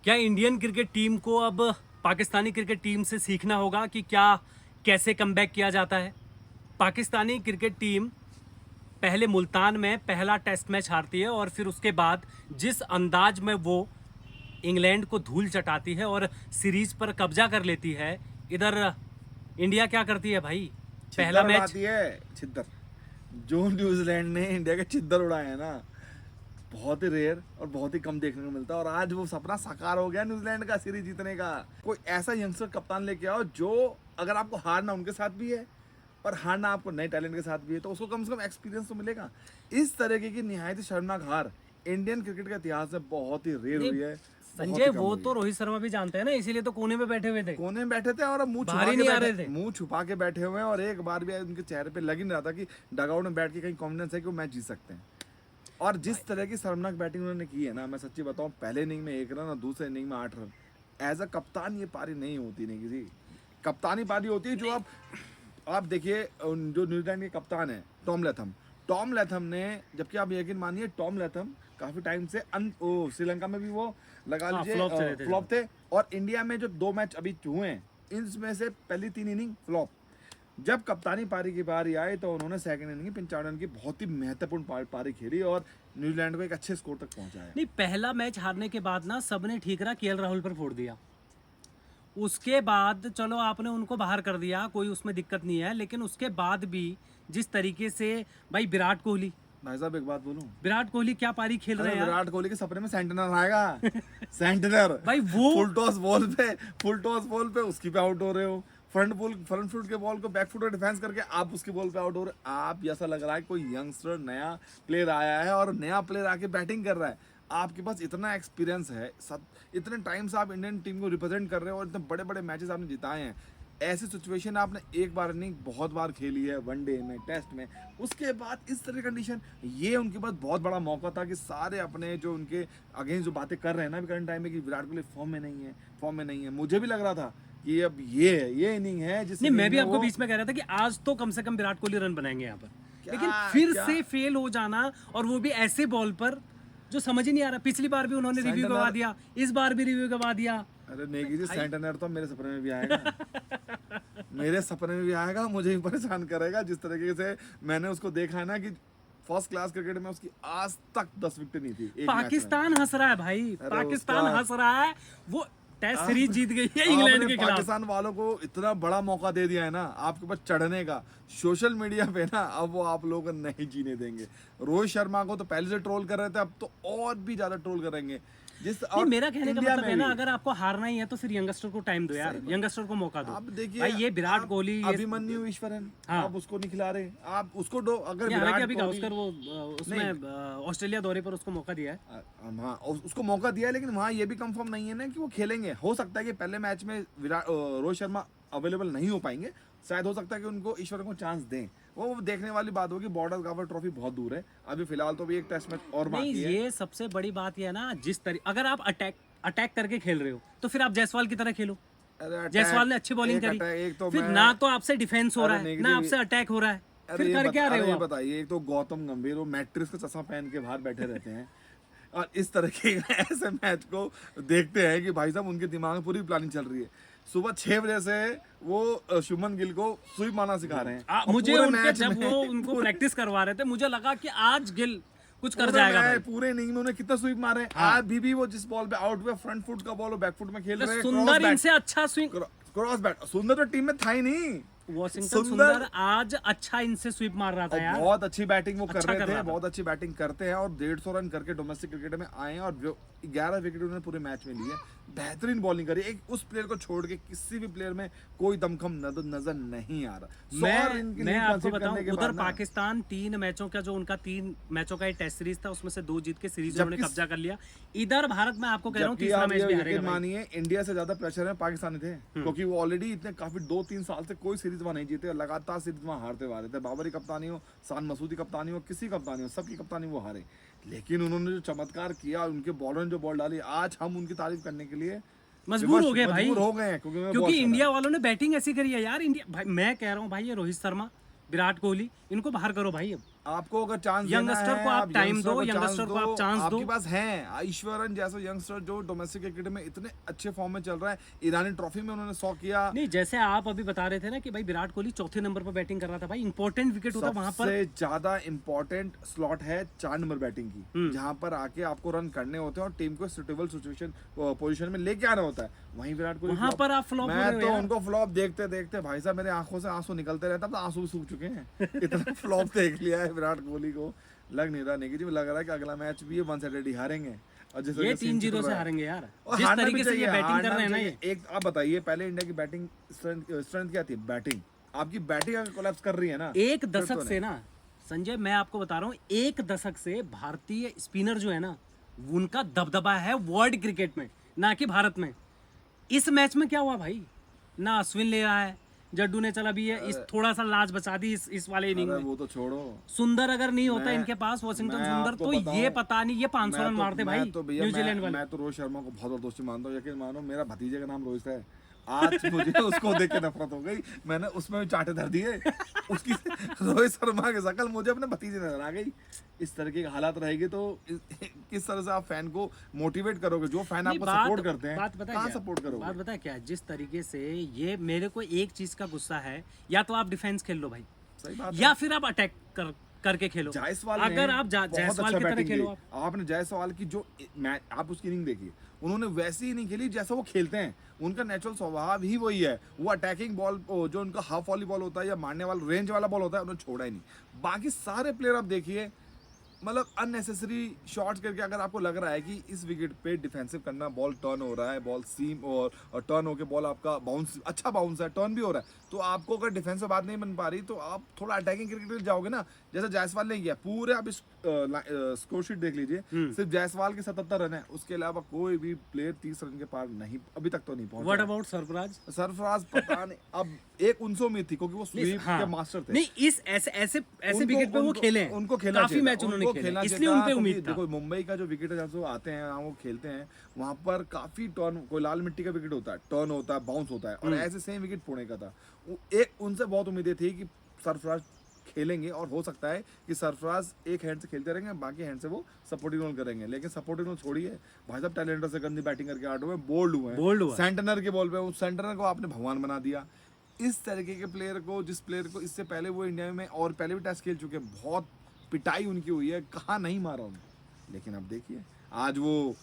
क्या Indian cricket team को अब पाकिस्तानी क्रिकेट टीम से सीखना होगा कि क्या कैसे कमबैक किया जाता है? पाकिस्तानी क्रिकेट टीम पहले मुल्तान में पहला टेस्ट मैच हारती है और फिर उसके बाद जिस अंदाज में वो इंग्लैंड को धूल चटाती है और सीरीज पर कब्जा कर लेती है, इधर इंडिया क्या करती है भाई? पहला छिद्दर मैच उड़ाती है छिद्दर। जो न्यूजीलैंड ने इंडिया के छिद्दर उड़ाए हैं ना, बहुत ही रेयर और बहुत ही कम देखने को मिलता है। और आज वो सपना साकार हो गया न्यूजीलैंड का सीरीज जीतने का। कोई ऐसा यंगस्टर कप्तान लेके आओ जो, अगर आपको हारना उनके साथ भी है और हारना आपको नए टैलेंट के साथ भी है, तो उसको कम से कम एक्सपीरियंस तो मिलेगा। इस तरीके की निहायत ही शर्मनाक हार इंडियन क्रिकेट के इतिहास में बहुत ही रेयर हुई है। संजय, वो तो रोहित शर्मा भी जानते हैं ना, इसीलिए तो कोने में बैठे हुए थे। कोने में बैठे थे और मुंह बाहर ही नहीं आ रहे थे। मुंह छुपा के बैठे हुए हैं। और एक बार भी उनके चेहरे पे लग ही नहीं रहा था कि डगआउट में बैठ के कहीं कॉन्फिडेंस है कि वो मैच जीत सकते हैं। और जिस तरह की शर्मनाक बैटिंग उन्होंने की है ना, मैं सच्ची बताऊं, पहले इनिंग में 1 रन और दूसरे इनिंग में 8 रन। एज अ कप्तान ये पारी नहीं होती, नहीं किसी कप्तानी पारी होती है। जो आप देखिए, जो न्यूजीलैंड के कप्तान है टॉम लैथम ने, जबकि आप यकीन मानिए टॉम लैथम काफी टाइम से श्रीलंका में भी वो लगा लीजिए फ्लॉप थे। और इंडिया में जो 2 मैच अभी हुए हैं, इनमें से पहली 3 इनिंग फ्लॉप। जब कप्तानी पारी की बारी आई तो उन्होंने सेकंड इनिंग 55 रन की बहुत ही महत्वपूर्ण पारी खेली और न्यूजीलैंड को एक अच्छे स्कोर तक पहुंचाया। नहीं, पहला मैच हारने के बाद ना सबने ठीकरा केएल राहुल पर फोड़ दिया। उसके बाद चलो आपने उनको बाहर कर दिया, कोई उसमें दिक्कत नहीं है, लेकिन उसके बाद भी जिस तरीके से भाई विराट कोहली, भाई साहब एक बात बोलूं, विराट कोहली क्या पारी खेल रहे हैं। विराट कोहली के सपने में सेंटनर आएगा। सेंटनर भाई वो फुल टॉस बॉल पे उसकी पे आउट हो रहे हो। फ्रंट फुट के बॉल को बैक फुट डिफेंस करके आप उसकी बॉल पे आउट हो रहे। आप ऐसा लग रहा है कोई यंगस्टर नया प्लेयर आया है और नया प्लेयर आके बैटिंग कर रहा है। आपके पास इतना एक्सपीरियंस है, इतने टाइम से आप इंडियन टीम को रिप्रेजेंट कर रहे हो और इतने बड़े बड़े मैचेस आपने जिताए हैं। ऐसी सिचुएशन आपने एक बार नहीं बहुत बार खेली है, वनडे में, टेस्ट में। उसके बाद इस तरह की कंडीशन, ये उनके पास बहुत बड़ा मौका था कि सारे अपने जो उनके अगेंस्ट जो बातें कर रहे हैं ना अभी करंट टाइम में कि विराट कोहली फॉर्म में नहीं है। मुझे भी लग रहा था कि अब ये इनिंग है जिस, नहीं, मैं भी आपको बीच में कह रहा था कि आज तो कम से कम विराट कोहली रन बनाएंगे यहाँ पर, लेकिन फिर से फेल हो जाना, और वो भी ऐसे बॉल पर जो समझ ही नहीं आ रहा। पिछली बार भी उन्होंने रिव्यू गवा दिया, इस बार भी रिव्यू गवा दिया। अरे नेगी जी, सेंटनर तो मेरे सपने में भी आएगा। मेरे सपने में भी आएगा, मुझे भी परेशान करेगा। जिस तरीके से मैंने उसको देखा है ना कि फर्स्ट क्लास क्रिकेट में उसकी आज तक 10 विकेट नहीं थी एक पाकिस्तान हंस रहा है भाई, पाकिस्तान हंस रहा है। वो टेस्ट सीरीज जीत गई है इंग्लैंड के खिलाफ। पाकिस्तान वालों को इतना बड़ा मौका दे दिया है ना आपके पास चढ़ने का सोशल मीडिया पे ना, अब वो आप लोगों को नहीं जीने देंगे। रोहित शर्मा को तो पहले से ट्रोल कर रहे थे, अब तो और भी ज्यादा ट्रोल करेंगे। मेरा कहने का मतलब है ना, अगर आपको हारना ही है तो फिर यंगस्टर को टाइम दो यार, यंगस्टर को मौका दो। आप देखिए भाई, ये विराट कोहली, अभिमन्यु ईश्वरन, आप उसको नहीं खिला रहे, आप उसको दो। अगर वो उसमें ऑस्ट्रेलिया दौरे पर उसको मौका दिया है। हाँ, उसको मौका दिया है, लेकिन वहाँ ये भी कंफर्म नहीं है ना कि वो खेलेंगे। हो सकता है कि पहले मैच में रोहित शर्मा अवेलेबल नहीं हो पाएंगे, शायद हो सकता है कि उनको ईश्वर को चांस दें। वो देखने वाली बात होगी। बॉर्डर गावर ट्रॉफी बहुत दूर है, अभी फिलहाल तो भी एक टेस्ट मैच और बाकी है। ये सबसे बड़ी बात ये है ना, जिस तरीके अगर आप अटैक करके खेल रहे हो तो फिर आप जायसवाल की तरह खेलो। जायसवाल ने अच्छी बॉलिंग करी, फिर ना तो आपसे डिफेंस हो रहा है ना आपसे अटैक हो रहा है, फिर कर क्या रहे हो? बताइए, एक तो गौतम गंभीर वो मैट्रिक्स का चश्मा पहन के बाहर बैठे रहते हैं और इस तरह के ऐसे मैच को देखते हैं कि भाई साहब उनके दिमाग में पूरी प्लानिंग चल रही है। सुबह 6 बजे से वो शुभमन गिल को स्वीप मारना सिखा रहे हैं। मुझे जब वो उनको प्रैक्टिस करवा रहे थे, मुझे लगा कि आज गिल कुछ कर जाएगा भाई। पूरे इनिंग में उन्हेंने कितना स्वीप मारे। आज भी वो जिस बॉल पे आउट हुए, फ्रंट फुट का बॉल वो बैक फुट में खेल रहे हैं। सुंदर इनसे अच्छा स्विंग, क्रॉस बैट। सुंदर तो टीम में था ही नहीं। वॉशिंगटन सुंदर आज अच्छा इनसे स्वीप मार रहा था यार। बहुत अच्छी बैटिंग वो कर रहे थे, बहुत अच्छी बैटिंग करते हैं और 150 रन करके डोमेस्टिक क्रिकेट में आए और 11 विकेट उन्होंने पूरे मैच में लिए। बेहतरीन बॉलिंग करी। एक उस प्लेयर को छोड़ के किसी भी प्लेयर में कोई दमखम नजर नहीं आ रहा। मैं आपको बताऊं, उधर पाकिस्तान 3 मैचों का जो उनका 3 मैचों का टेस्ट सीरीज था, उसमें से 2 जीत के सीरीज उन्होंने कब्जा कर लिया। इधर भारत में आपको कह रहा हूं तीसरा मैच भी हारेगा। मानिए इंडिया से ज्यादा प्रेशर है पाकिस्तानी थे, क्योंकि वो ऑलरेडी इतने काफी 2-3 साल से कोई सीरीज वहां नहीं जीते, लगातार सीरीज वहां हारते हुए आ रहे थे। बाबरी कप्तानी हो, शान मसूदी कप्तानी हो, किसी कप्तानी हो, सबकी कप्तानी वो हारे। लेकिन उन्होंने जो चमत्कार किया, उनके बॉलर ने जो बॉल डाली, आज हम उनकी तारीफ करने के लिए मजबूर हो गए भाई, हो गए क्योंकि इंडिया वालों ने बैटिंग ऐसी करी है यार। इंडिया भाई, मैं कह रहा हूँ भाई, ये रोहित शर्मा, विराट कोहली, इनको बाहर करो भाई अब। आपको अगर चांस यंगस्टर को आप टाइम दो, यंगस्टर को आप चांस दो। आपके पास हैं ईश्वरन जैसा यंगस्टर जो डोमेस्टिक क्रिकेट में इतने अच्छे फॉर्म में चल रहा है, ईरानी ट्रॉफी में उन्होंने 100 किया। नहीं, जैसे आप अभी बता रहे थे ना कि भाई विराट कोहली चौथे नंबर पर बैटिंग कर रहा था, भाई इंपॉर्टेंट विकेट होता वहां पर। सबसे ज्यादा इंपॉर्टेंट स्लॉट है 4 नंबर बैटिंग की, जहां पर आके आपको रन करने होते हैं और टीम को सुटेबल सिचुएशन पोजीशन में लेके आना होता है। वहीं विराट कोहली वहां पर आप फ्लॉप हो रहे मैं हो तो यार। उनको फ्लॉप देखते देखते भाई साहब मेरे आंखों से आंसू निकलते रहता, तो आंसू भी सूख चुके हैं इतना फ्लॉप देख लिया है विराट कोहली को। लग नहीं रहा नेगेटिव, लग रहा है कि अगला मैच भी ये 1 साइडेड ही हारेंगे। और जिस ये वजह से 3-0 चल से रहा है। हारेंगे यार, और जिस हारना भी तरीके से ये चाहिए, बैटिंग कर हारना रहे हैं ना भी ये। चाहिए। एक आप बताइए, पहले इंडिया की बैटिंग स्ट्रेंथ क्या थी? बैटिंग। आपकी बैटिंग अगर कोलैप्स कर रही है ना, एक फिर दशक तो से ना संजय, मैं आपको बता रहा हूँ, एक दशक से भारतीय स्पिनर जो है ना, उनका दबदबा है वर्ल्ड क्रिकेट में, ना कि भारत में। इस मैच में क्या हुआ भाई, ना अश्विन ले रहा है, जड्डू ने चला भी है, इस थोड़ा सा लाज बचा दी इस वाले इनिंग अरे में। वो तो छोड़ो, सुंदर अगर नहीं होता मैं- इनके पास वॉशिंगटन मैं सुंदर, आपको तो बताऊं, ये पता नहीं ये 500 रन मारते भाई मैं तो भैया न्यूजीलैंड वाले। मैं तो रोहित शर्मा को बहुत दोस्ती मानता हूँ, यकीन मानो मेरा भतीजे का नाम रोहित है। आज मुझे उसको देख के नफरत हो गई, मैंने उसमें भी चांटे धर दिए उसकी रोहित शर्मा की शक्ल मुझे अपने भतीजे नजर आ गई। इस तरह की हालात रहेगी तो किस तरह से आप फैन को मोटिवेट करोगे? जो फैन नहीं, आपको सपोर्ट करते हैं, बात पता है कहाँ क्या? सपोर्ट करोगे? बात पता है क्या, जिस तरीके से ये मेरे को एक चीज का गुस्सा है, या तो आप डिफेंस खेल लो भाई, सही बात है। या फिर आप अटैक करके खेलो। जायसवाल ने अगर आप बहुत जायसवाल अच्छा की तरह बैटिंग खेलो की। आप। आपने जायसवाल की जो मैच, आप उसकी इनिंग देखिए, उन्होंने वैसी इनिंग खेली जैसा वो खेलते हैं। उनका नेचुरल स्वभाव ही वही है। वो अटैकिंग बॉल, जो उनका हाफ वॉली बॉल होता है या मारने वाला रेंज वाला बॉल होता है, उन्होंने छोड़ा ही नहीं। बाकी सारे प्लेयर आप देखिए, मतलब अननेसेसरी शॉट्स करके, अगर आपको लग रहा है कि इस विकेट पे डिफेंसिव करना, बॉल टर्न हो रहा है, बॉल सीम और टर्न होके बॉल आपका बाउंस, अच्छा बाउंस है, टर्न भी हो रहा है, तो आपको अगर डिफेंस में बात नहीं बन पा रही, तो आप थोड़ा अटैकिंग क्रिकेट जाओगे ना, जैसे जायसवाल ने किया। पूरे आप इस स्कोर शीट देख लीजिए, सिर्फ जायसवाल के 77 रन है, उसके अलावा कोई भी प्लेयर 30 रन के पार नहीं, अभी तक तो नहीं व्हाट पहुंचा। अबाउट सरफराज? सरफराज पता नहीं, अब एक उनसे उम्मीद थी क्योंकि वो स्वीप हाँ। के मास्टर थे। नहीं, इस ऐसे ऐसे उनको- विकेट पे वो उनको- खेले हैं, उनको खेलना काफी चाहिए था, मैच उन्होंने उनको खेले, खेलना इसलिए चाहिए उन था, पे क्योंकि उम्मीद था। देखो मुंबई का जो विकेट है, जहाँ से वो आते हैं, वहाँ वो खेलते हैं, वहाँ पर काफी टर्न, कोई लाल मिट्टी का विकेट होता है, टर्न होता है, बाउंस होता है, और ऐसे सेम विकेट पुणे का था। एक उनसे बहुत उम्मीदें थी कि सरफराज खेलेंगे, और हो सकता है कि सरफराज एक हैंड से खेलते रहेंगे, बाकी हैंड से वो सपोर्टिंग रोल करेंगे। लेकिन सपोर्टिंग रोल छोड़िए, भाई साहब टैलेंटर से गंदी बैटिंग करके आउट हुए, बोल्ड हुए, सेंटनर के बॉल पे, उस सेंटनर को आपने भगवान बना दिया। इस तरीके के प्लेयर को, जिस प्लेयर को इससे पहले वो इंडिया में और पहले भी टेस्ट खेल चुके हैं, बहुत पिटाई उनकी हुई है, कहाँ नहीं मारा उन्होंने। लेकिन अब देखिए, आज वो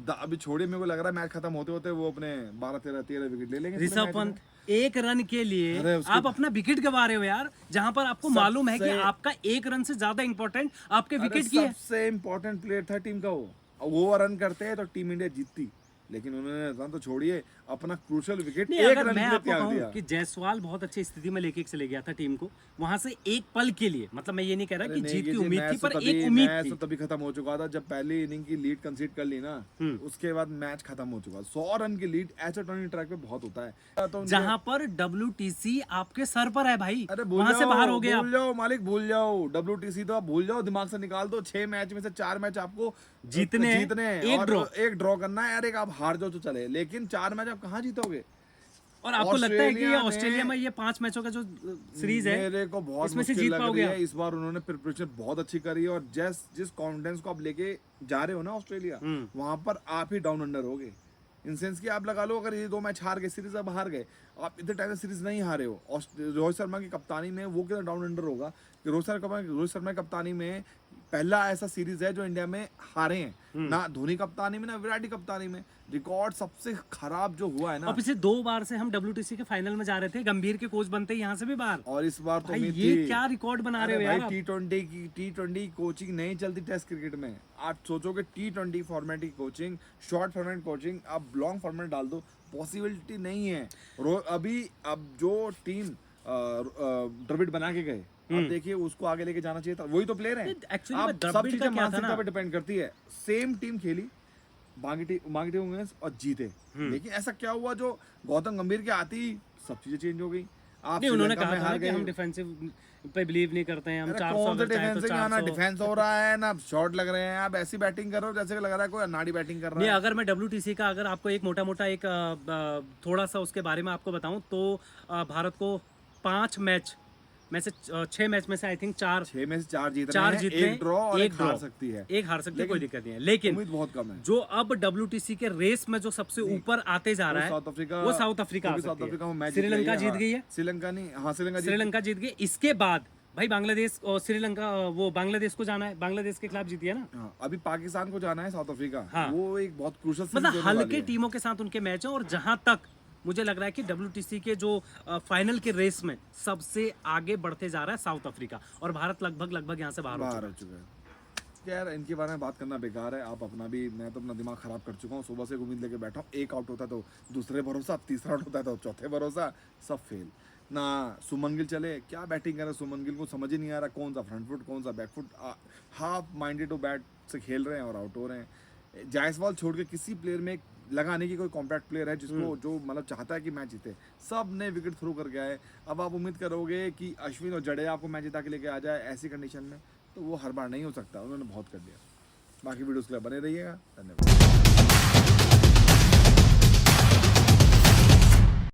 अभी छोड़िए, मेरे को लग रहा है मैच खत्म होते होते वो अपने 12-13 विकेट ले लेंगे। ऋषभ पंत एक रन के लिए अरे उसके- आप अपना विकेट गवा रहे हो यार, जहां पर आपको मालूम है कि सबसे- आपका एक रन से ज्यादा इंपॉर्टेंट आपके अरे विकेट की है। सबसे इंपॉर्टेंट प्लेयर था टीम का वो, और वो रन करते हैं तो टीम इंडिया जीतती। लेकिन उन्होंने रन तो छोड़िए, अपना क्रूशियल विकेट नहीं, एक अगर रन मैं के लिए आपको त्याग कहूं दिया। कि जायसवाल बहुत अच्छी स्थिति में लेके चले गया था टीम को वहां से एक पल के लिए, मतलब मैं ये नहीं कह रहा कि अरे जीत की नहीं, उम्मीद मैच थी, तो पर तभी- एक उम्मीद मैच थी। तो तभी खत्म हो चुका था जब पहली इनिंग की लीड कंसीड कर ली ना, उसके बाद मैच खत्म हो चुका। 100 रन की लीड ऐसे टर्निंग ट्रैक पे बहुत होता है, तो उनके- जहां पर WTC आपके सर पर है भाई, अरे भूल वहां से जाओ, बाहर हो गया। भूल जाओ मालिक, भूल जाओ WTC तो आप भूल जाओ, दिमाग से निकाल दो। 6 मैच में से 4 मैच आपको जीतने हैं, एक और ड्रॉ। एक ड्रॉ करना है यार, एक आप हार जाओ तो चले, लेकिन 4 मैच आप कहाँ जीतोगे? और आपको लगता है कि ये ऑस्ट्रेलिया ने- ऑस्ट्रेलिया में ये 5 मैचों का जो सीरीज है, मेरे को बहुत इसमें से मुश्किल जीत लग पाओगे रही आप? है। इस बार उन्होंने प्रिपरेशन बहुत अच्छी करी है, और जिस कॉन्फिडेंस को आप लेके जा रहे हो ना ऑस्ट्रेलिया, वहां पर आप ही डाउन अंडर होगे। इन सेंस कि आप लगा लो, अगर ये 2 मैच हार गए, सीरीज अब हार गए, आप इतने टाइम से सीरीज नहीं हारे हो, रोहित शर्मा की कप्तानी में वो कितना डाउन अंडर होगा कि रोहित शर्मा की कप्तानी में पहला ऐसा सीरीज है जो इंडिया में हारे हैं, ना धोनी कप्तानी में ना विराट की कप्तानी में। रिकॉर्ड सबसे खराब जो हुआ है ना, और पिछले 2 बार से हम WTC के फाइनल में जा रहे थे, गंभीर के कोच बनते यहाँ से भी बाहर। और इस बार तो भाई उम्मीद ये थी। क्या रिकॉर्ड बना रहे हो अरे यार भाई, आप? टी20 कोचिंग नहीं चलती टेस्ट क्रिकेट में। आप सोचोगे T20 फॉर्मेट की कोचिंग, शॉर्ट फॉर्मेट कोचिंग, आप लॉन्ग फॉर्मेट डाल दो, पॉसिबिलिटी नहीं है। अभी अब जो टीम द्रविड़ बना के गए, अब देखिए उसको आगे लेके जाना चाहिए था, वही तो प्लेयर है। एक्चुअली आप सब द्रविड़ चीजें का क्या था मानसिकता ना, पे डिपेंड करती है। सेम टीम खेली, बाकी टीम में और जीते, लेकिन ऐसा क्या हुआ जो गौतम गंभीर के आती सब चीजें चेंज हो गई। आप नहीं, उन्होंने श्रीलंका कहा में था हार ना कि गए। हम डिफेंसिव पे बिलीव नहीं करते हैं, हम अरे 400 कौन सा अगर चाहे तो डिफेंस है, ना 400। डिफेंस हो रहा है ना शॉट लग रहे हैं, आप ऐसी बैटिंग कर रहे हो जैसे लग रहा है कोई अनाड़ी बैटिंग कर रहा नहीं, है। अगर मैं WTC का अगर आपको एक मोटा मोटा एक थोड़ा सा उसके बारे में आपको बताऊं तो भारत को 5 मैच में से 6 मैच में से आई थिंक 4 6 में से 4 जीत रहे चार हैं, जीत एक ड्रॉ और एक हार draw। सकती है। एक हार सकती है, कोई लेकिन दिक्कत नहीं है, लेकिन उम्मीद बहुत कम है। जो अब WTC के रेस में जो सबसे ऊपर आते जा रहा है साउथ अफ्रीका, वो साउथ अफ्रीका आ क्योंकि साउथ सकती अफ्रीका में है। मैच श्रीलंका जीत गई है, श्रीलंका नहीं, हाँ श्रीलंका जीत गई। इसके बाद भाई बांग्लादेश और श्रीलंका, वो बांग्लादेश को जाना है, बांग्लादेश के खिलाफ जीती है ना। हाँ, अभी पाकिस्तान को जाना है साउथ अफ्रीका। हाँ। वो एक बहुत क्रूशल मतलब हल्के टीमों के साथ उनके मैच हैं, और जहां तक मुझे लग रहा है कि WTC के जो फाइनल के रेस में सबसे आगे बढ़ते जा रहा है साउथ अफ्रीका, और भारत लगभग यहाँ से बाहर हो हो चुका है। यार इनके बारे में बात करना बेकार है। आप अपना भी, मैं तो अपना दिमाग खराब कर चुका हूँ। सुबह से उम्मीद लेके बैठा हूँ, एक आउट होता है तो दूसरे भरोसा, तीसरा आउट होता है तो चौथे भरोसा, सब फेल। ना सुमन गिल चले, क्या बैटिंग कर रहा है सुमन गिल को समझ ही नहीं आ रहा, कौन सा फ्रंट फुट कौन सा back foot, half minded to bat से खेल रहे हैं और आउट हो रहे हैं। जायसवाल छोड़ के किसी प्लेयर में लगाने की कोई कॉम्पैक्ट प्लेयर है जिसको जो मतलब चाहता है कि मैच जीते, सब ने विकेट थ्रो करके आए। अब आप उम्मीद करोगे कि अश्विन और जडेजा आपको मैच जिता के लेके आ जाए ऐसी कंडीशन में, तो वो हर बार नहीं हो सकता, उन्होंने बहुत कर दिया। बाकी वीडियोस के लिए बने रहिएगा, धन्यवाद।